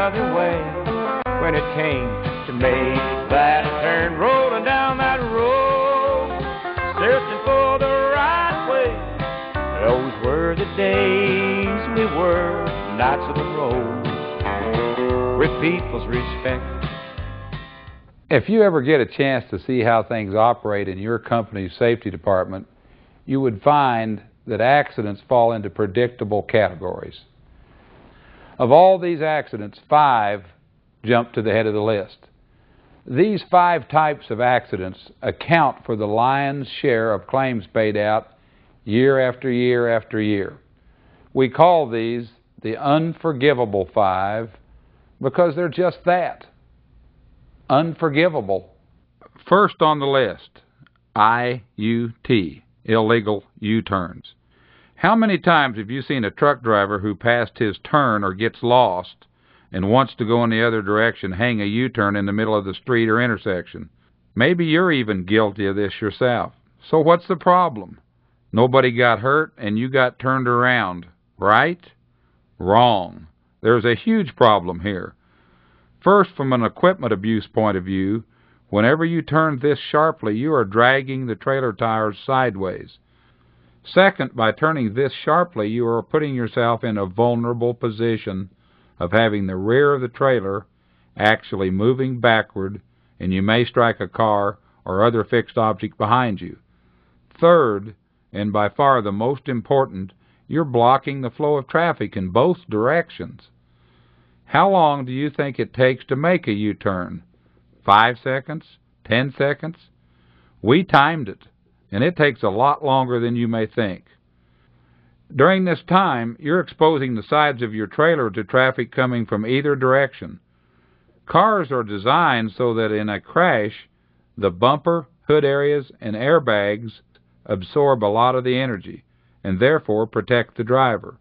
other way when it came to make that turn, rolling down that road, searching for the right way. Those were the days we were knights of the road, with people's respect. If you ever get a chance to see how things operate in your company's safety department, you would find that accidents fall into predictable categories. Of all these accidents, 5 jump to the head of the list. These 5 types of accidents account for the lion's share of claims paid out year after year after year. We call these the unforgivable 5 because they're just that, unforgivable. First on the list, IUT, illegal U-turns. How many times have you seen a truck driver who passed his turn or gets lost and wants to go in the other direction hang a U-turn in the middle of the street or intersection? Maybe you're even guilty of this yourself. So what's the problem? Nobody got hurt and you got turned around, right? Wrong. There's a huge problem here. First, from an equipment abuse point of view, whenever you turn this sharply, you are dragging the trailer tires sideways. Second, by turning this sharply, you are putting yourself in a vulnerable position of having the rear of the trailer actually moving backward, and you may strike a car or other fixed object behind you. Third, and by far the most important, you're blocking the flow of traffic in both directions. How long do you think it takes to make a U-turn? 5 seconds? 10 seconds? We timed it, and it takes a lot longer than you may think. During this time, you're exposing the sides of your trailer to traffic coming from either direction. Cars are designed so that in a crash, the bumper, hood areas, and airbags absorb a lot of the energy and therefore protect the driver.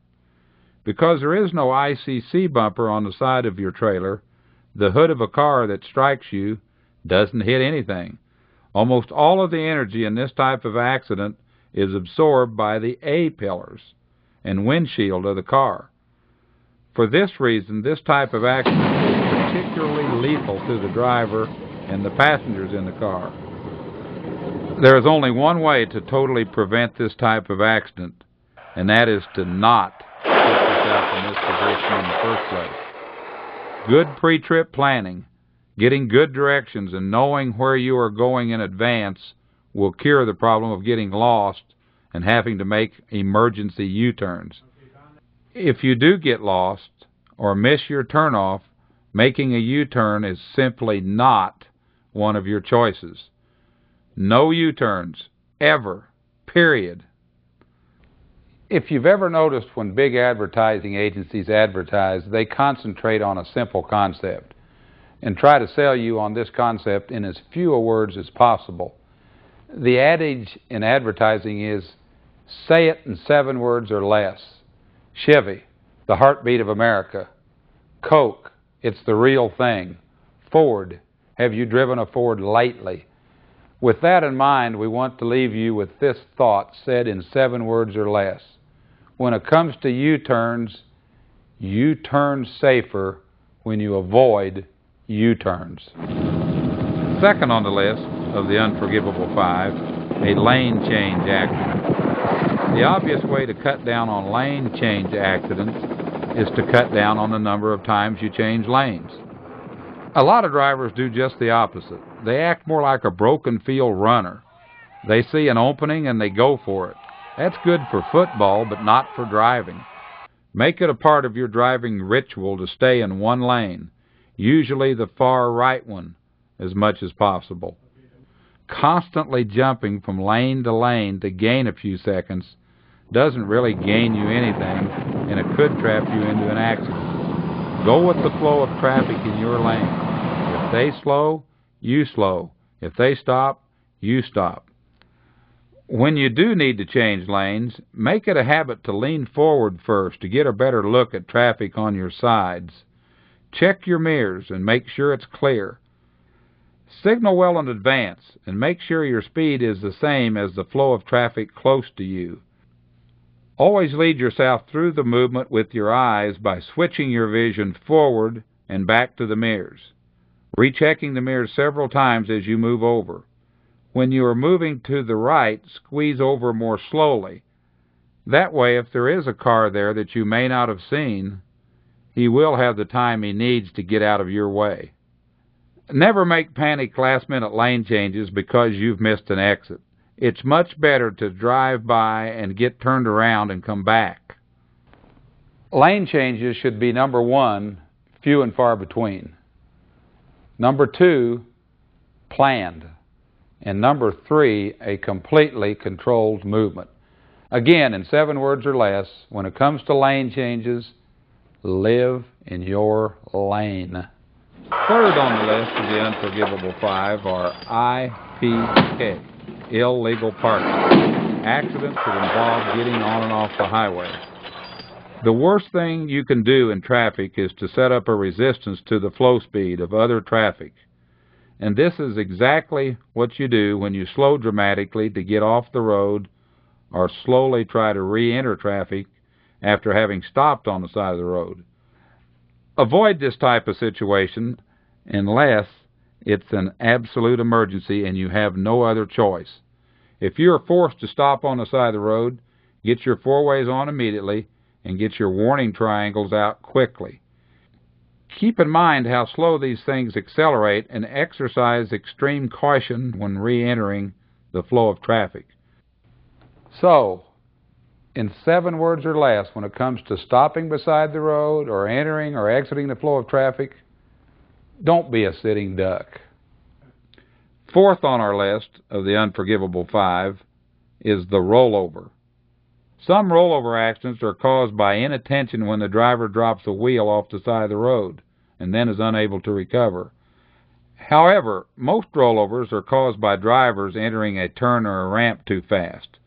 Because there is no ICC bumper on the side of your trailer, the hood of a car that strikes you doesn't hit anything. Almost all of the energy in this type of accident is absorbed by the A-pillars and windshield of the car. For this reason, this type of accident is particularly lethal to the driver and the passengers in the car. There is only one way to totally prevent this type of accident, and that is to not put yourself in this position in the first place. Good pre-trip planning, getting good directions, and knowing where you are going in advance will cure the problem of getting lost and having to make emergency U-turns. If you do get lost or miss your turnoff, making a U-turn is simply not one of your choices. No U-turns, ever, period. If you've ever noticed when big advertising agencies advertise, they concentrate on a simple concept and try to sell you on this concept in as few words as possible. The adage in advertising is, say it in 7 words or less. Chevy, the heartbeat of America. Coke, it's the real thing. Ford, have you driven a Ford lately? With that in mind, we want to leave you with this thought said in 7 words or less. When it comes to U-turns, you turn safer when you avoid U-turns. Second on the list of the unforgivable 5, a lane change accident. The obvious way to cut down on lane change accidents is to cut down on the number of times you change lanes. A lot of drivers do just the opposite. They act more like a broken field runner. They see an opening and they go for it. That's good for football, but not for driving. Make it a part of your driving ritual to stay in one lane, usually the far right one, as much as possible. Constantly jumping from lane to lane to gain a few seconds doesn't really gain you anything, and it could trap you into an accident. Go with the flow of traffic in your lane. If they slow, you slow. If they stop, you stop. When you do need to change lanes, make it a habit to lean forward first to get a better look at traffic on your sides. Check your mirrors and make sure it's clear. Signal well in advance and make sure your speed is the same as the flow of traffic close to you. Always lead yourself through the movement with your eyes by switching your vision forward and back to the mirrors. Rechecking the mirrors several times as you move over. When you are moving to the right, squeeze over more slowly. That way, if there is a car there that you may not have seen, he will have the time he needs to get out of your way. Never make panic last-minute lane changes because you've missed an exit. It's much better to drive by and get turned around and come back. Lane changes should be, number one, few and far between. Number two, planned. And number three, a completely controlled movement. Again, in 7 words or less, when it comes to lane changes, live in your lane. Third on the list of the unforgivable 5 are IPK, illegal parking, accidents that involve getting on and off the highway. The worst thing you can do in traffic is to set up a resistance to the flow speed of other traffic. And this is exactly what you do when you slow dramatically to get off the road or slowly try to re-enter traffic after having stopped on the side of the road. Avoid this type of situation unless it's an absolute emergency and you have no other choice. If you are forced to stop on the side of the road, get your 4-ways on immediately and get your warning triangles out quickly. Keep in mind how slow these things accelerate and exercise extreme caution when re-entering the flow of traffic. So, in 7 words or less, when it comes to stopping beside the road or entering or exiting the flow of traffic, don't be a sitting duck. Fourth on our list of the unforgivable 5 is the rollover. Some rollover accidents are caused by inattention when the driver drops a wheel off the side of the road and then is unable to recover. However, most rollovers are caused by drivers entering a turn or a ramp too fast.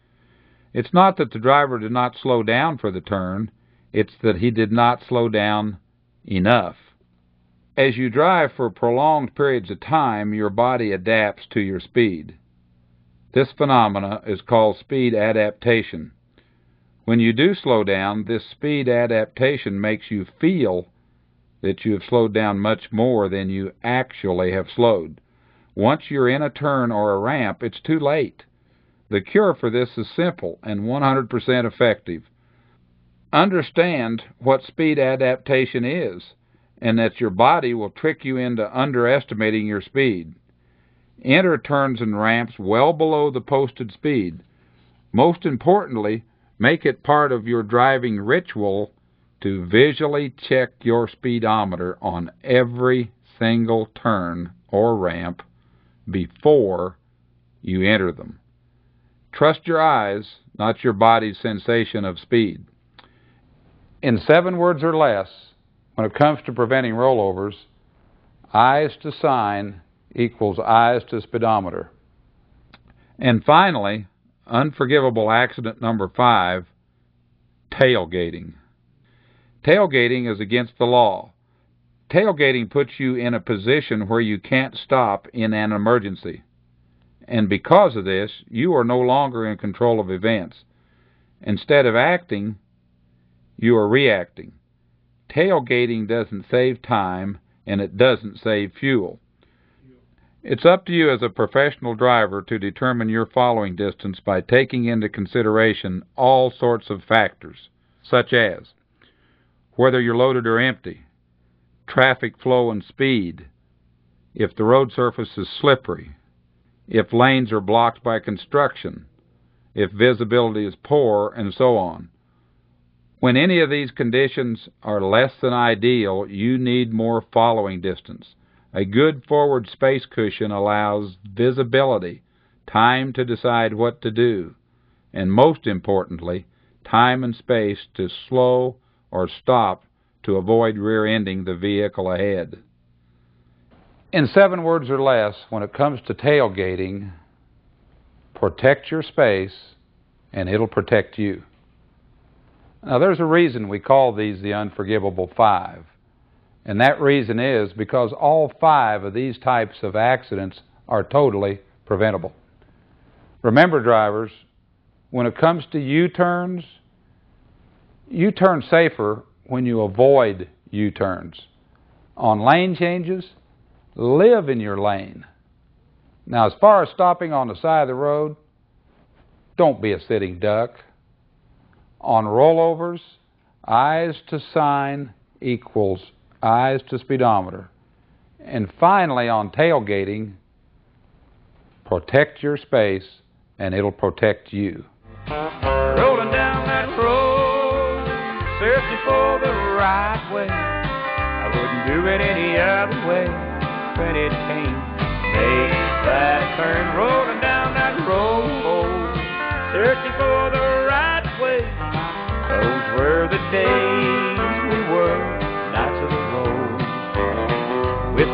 It's not that the driver did not slow down for the turn, it's that he did not slow down enough. As you drive for prolonged periods of time, your body adapts to your speed. This phenomena is called speed adaptation. When you do slow down, this speed adaptation makes you feel that you have slowed down much more than you actually have slowed. Once you're in a turn or a ramp, it's too late. The cure for this is simple and 100% effective. Understand what speed adaptation is, and that your body will trick you into underestimating your speed. Enter turns and ramps well below the posted speed. Most importantly, make it part of your driving ritual to visually check your speedometer on every single turn or ramp before you enter them. Trust your eyes, not your body's sensation of speed. In 7 words or less, when it comes to preventing rollovers, eyes to sign equals eyes to speedometer. And finally, unforgivable accident number 5, tailgating. Tailgating is against the law. Tailgating puts you in a position where you can't stop in an emergency. And because of this, you are no longer in control of events. Instead of acting, you are reacting. Tailgating doesn't save time, and it doesn't save fuel. It's up to you as a professional driver to determine your following distance by taking into consideration all sorts of factors, such as whether you're loaded or empty, traffic flow and speed, if the road surface is slippery, if lanes are blocked by construction, if visibility is poor, and so on. When any of these conditions are less than ideal, you need more following distance. A good forward space cushion allows visibility, time to decide what to do, and most importantly, time and space to slow or stop to avoid rear-ending the vehicle ahead. In 7 words or less, when it comes to tailgating, protect your space and it'll protect you. Now, there's a reason we call these the unforgivable 5. And that reason is because all 5 of these types of accidents are totally preventable. Remember, drivers, when it comes to U-turns, you turn safer when you avoid U-turns. On lane changes, live in your lane. Now, as far as stopping on the side of the road, don't be a sitting duck. On rollovers, eyes to sign equals eyes to speedometer. And finally, on tailgating, protect your space and it'll protect you. Rolling down that road, searching for the right way. I wouldn't do it any other way when it came to make that turn. Rolling down that road, searching for the right way. Those were the days we were knights of the road. With